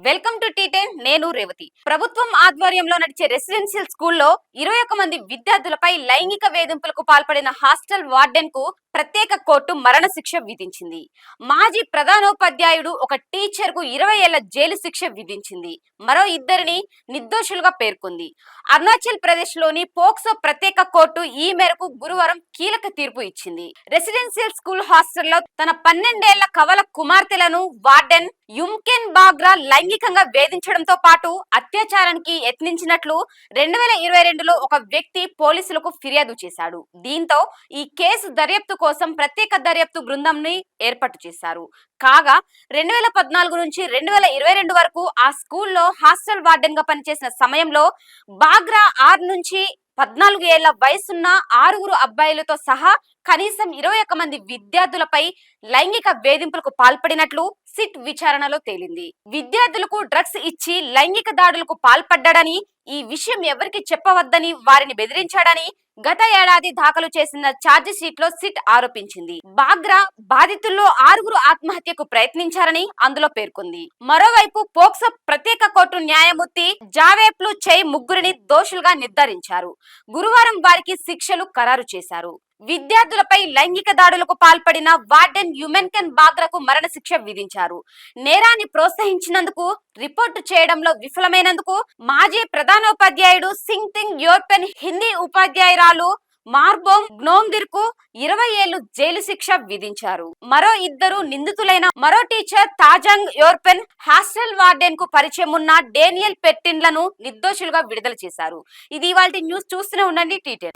Welcome to టీ10. నేను రేవతి. ప్రభుత్వం ఆధ్వర్యంలో నడిచే రెసిడెన్షియల్ స్కూల్లో 21 మంది విద్యార్థులపై లైంగిక వేధింపులకు పాల్పడిన హాస్టల్ వార్డెన్ కు ప్రత్యేక కోర్టు మరణశిక్ష విధించింది. మాజీ ప్రధానోపాధ్యాయుడు ఒక టీచర్ కు 20 ఏళ్ల జైలు శిక్ష విధించింది. మరో ఇద్దరిని నిర్దోషులుగా పేర్కొంది. అరుణాచల్ ప్రదేశ్ లోని పోక్సో ప్రత్యేక కోర్టు ఈ మేరకు గురువారం కీలక తీర్పు ఇచ్చింది. రెసిడెన్షియల్ స్కూల్ హాస్టల్లో తన 12 ఏళ్ల కవల కుమార్తెలను వార్డెన్ యుమ్కెన్ బాగ్రా లైంగికంగా వేధించడంతో పాటు అత్యాచారానికి యత్నించినట్లు 2022లో ఒక వ్యక్తి పోలీసులకు ఫిర్యాదు చేశాడు. దీంతో ఈ కేసు దర్యాప్తు కోసం ప్రత్యేక దర్యాప్తు బృందంని ఏర్పాటు చేశారు. కాగా 2014 నుంచి 2022 వరకు ఆ స్కూల్లో హాస్టల్ వార్డెన్ గా పనిచేసిన సమయంలో బాగ్రా 6 నుంచి 14 ఏళ్ల వయసున్న 6 అబ్బాయిలతో సహా కనీసం 21 మంది విద్యార్థులపై లైంగిక వేధింపులకు పాల్పడినట్లు సిట్ విచారణలో తేలింది. విద్యార్థులకు డ్రగ్స్ ఇచ్చి లైంగిక దాడులకు పాల్పడ్డాడని, ఈ విషయం ఎవరికి చెప్పవద్దని వారిని బెదిరించాడని గత ఏడాది దాఖలు చేసిన ఛార్జ్ షీట్ లో సిట్ ఆరోపించింది. బాగ్రా బాధితుల్లో 6 ఆత్మహత్యకు ప్రయత్నించారని అందులో పేర్కొంది. మరోవైపు పోక్సో ప్రత్యేక కోర్టు న్యాయమూర్తి జావేప్లు చై ముగ్గురిని దోషులుగా నిర్ధారించారు. గురువారం వారికి శిక్షలు ఖరారు చేశారు. విద్యార్థులపై లైంగిక దాడులకు పాల్పడిన వార్డెన్ యుమెన్కెన్ బాగ్రాకు మరణశిక్ష విధించారు. నేరాన్ని ప్రోత్సహించినందుకు, రిపోర్టు చేయడంలో విఫలమైనందుకు మాజీ ప్రధానోపాధ్యాయుడు సింగ్తింగ్ యోర్పెన్, హిందీ ఉపాధ్యాయురాలు మార్బోమ్ గ్నోంగిర్ కు 20 ఏళ్లు జైలు శిక్ష విధించారు. మరో ఇద్దరు నిందితులైన మరో టీచర్ తాజాంగ్ యోర్పెన్, హాస్టల్ వార్డెన్ కు పరిచయం ఉన్న డేనియల్ పెట్టిన్లను నిర్దోషులుగా విడుదల చేశారు. ఇది ఇవాల్టి న్యూస్. చూస్తూనే ఉండండి టీ10.